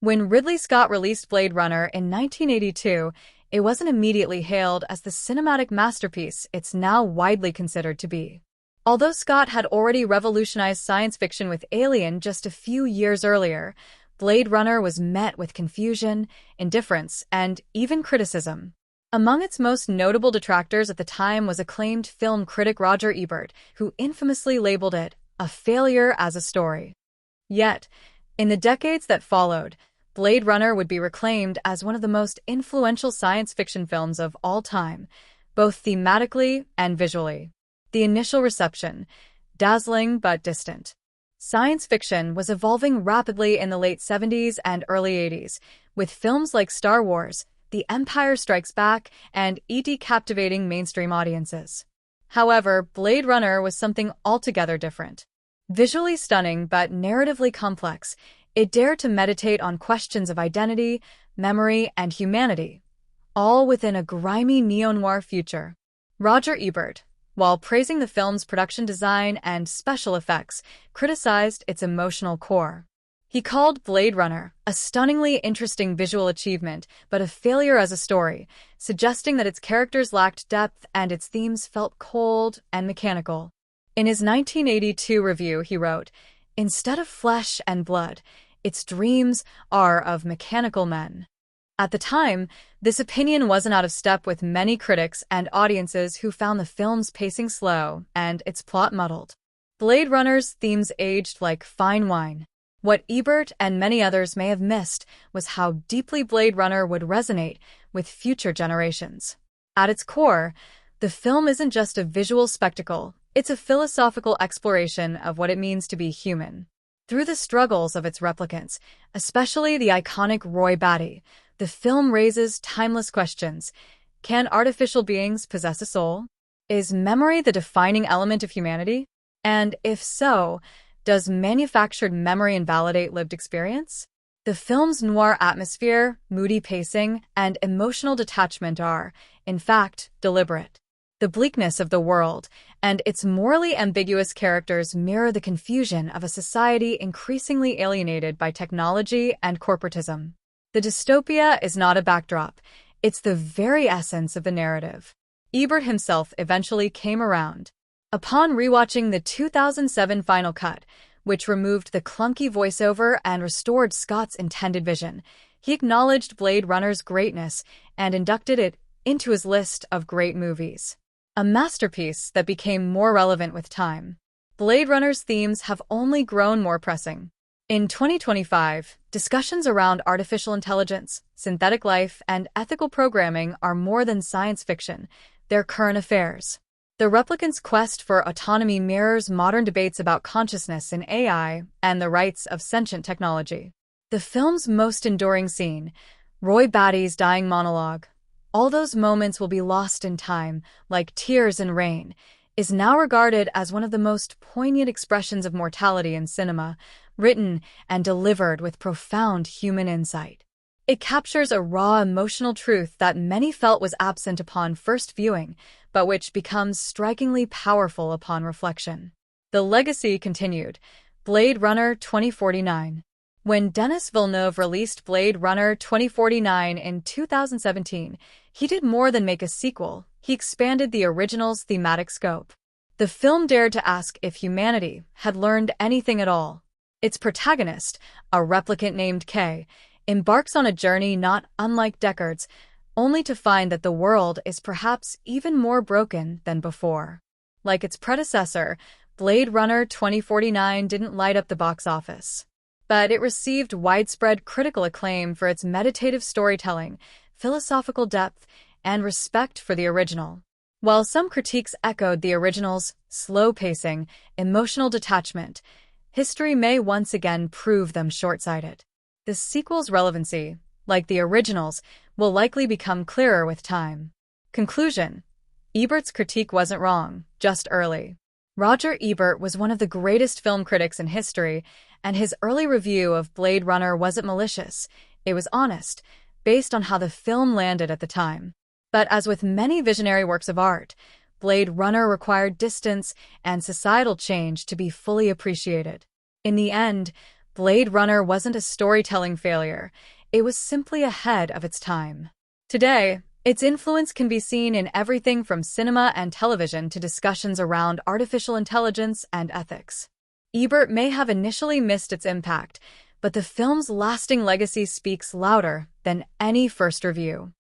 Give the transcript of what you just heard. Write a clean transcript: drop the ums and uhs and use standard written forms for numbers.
When Ridley Scott released Blade Runner in 1982, it wasn't immediately hailed as the cinematic masterpiece it's now widely considered to be. Although Scott had already revolutionized science fiction with Alien just a few years earlier, Blade Runner was met with confusion, indifference, and even criticism. Among its most notable detractors at the time was acclaimed film critic Roger Ebert, who infamously labeled it a failure as a story. Yet, in the decades that followed, Blade Runner would be reclaimed as one of the most influential science fiction films of all time, both thematically and visually. The initial reception, dazzling but distant. Science fiction was evolving rapidly in the late 70s and early 80s, with films like Star Wars, The Empire Strikes Back, and E.T. captivating mainstream audiences. However, Blade Runner was something altogether different. Visually stunning but narratively complex, it dared to meditate on questions of identity, memory, and humanity, all within a grimy neo-noir future. Roger Ebert, while praising the film's production design and special effects, criticized its emotional core. He called Blade Runner a stunningly interesting visual achievement, but a failure as a story, suggesting that its characters lacked depth and its themes felt cold and mechanical. In his 1982 review, he wrote, "Instead of flesh and blood, its dreams are of mechanical men." At the time, this opinion wasn't out of step with many critics and audiences who found the film's pacing slow and its plot muddled. Blade Runner's themes aged like fine wine. What Ebert and many others may have missed was how deeply Blade Runner would resonate with future generations. At its core, the film isn't just a visual spectacle, it's a philosophical exploration of what it means to be human. Through the struggles of its replicants, especially the iconic Roy Batty, the film raises timeless questions. Can artificial beings possess a soul? Is memory the defining element of humanity? And if so, does manufactured memory invalidate lived experience? The film's noir atmosphere, moody pacing, and emotional detachment are, in fact, deliberate. The bleakness of the world and its morally ambiguous characters mirror the confusion of a society increasingly alienated by technology and corporatism. The dystopia is not a backdrop, it's the very essence of the narrative. Ebert himself eventually came around. Upon rewatching the 2007 final cut, which removed the clunky voiceover and restored Scott's intended vision, he acknowledged Blade Runner's greatness and inducted it into his list of great movies. A masterpiece that became more relevant with time. Blade Runner's themes have only grown more pressing. In 2025, discussions around artificial intelligence, synthetic life, and ethical programming are more than science fiction, they're current affairs. The replicant's quest for autonomy mirrors modern debates about consciousness in AI and the rights of sentient technology. The film's most enduring scene, Roy Batty's dying monologue, "All those moments will be lost in time, like tears in rain," is now regarded as one of the most poignant expressions of mortality in cinema, written and delivered with profound human insight. It captures a raw emotional truth that many felt was absent upon first viewing, but which becomes strikingly powerful upon reflection. The legacy continued. Blade Runner 2049. When Denis Villeneuve released Blade Runner 2049 in 2017, he did more than make a sequel, he expanded the original's thematic scope. The film dared to ask if humanity had learned anything at all. Its protagonist, a replicant named Kay, embarks on a journey not unlike Deckard's, only to find that the world is perhaps even more broken than before. Like its predecessor, Blade Runner 2049 didn't light up the box office, but it received widespread critical acclaim for its meditative storytelling, philosophical depth, and respect for the original. While some critiques echoed the original's slow pacing, emotional detachment, history may once again prove them short-sighted. The sequel's relevancy, like the original's, will likely become clearer with time. Conclusion: Ebert's critique wasn't wrong, just early. Roger Ebert was one of the greatest film critics in history, and his early review of Blade Runner wasn't malicious. It was honest, based on how the film landed at the time. But as with many visionary works of art, Blade Runner required distance and societal change to be fully appreciated. In the end, Blade Runner wasn't a storytelling failure, it was simply ahead of its time. Today, its influence can be seen in everything from cinema and television to discussions around artificial intelligence and ethics. Ebert may have initially missed its impact, but the film's lasting legacy speaks louder than any first review.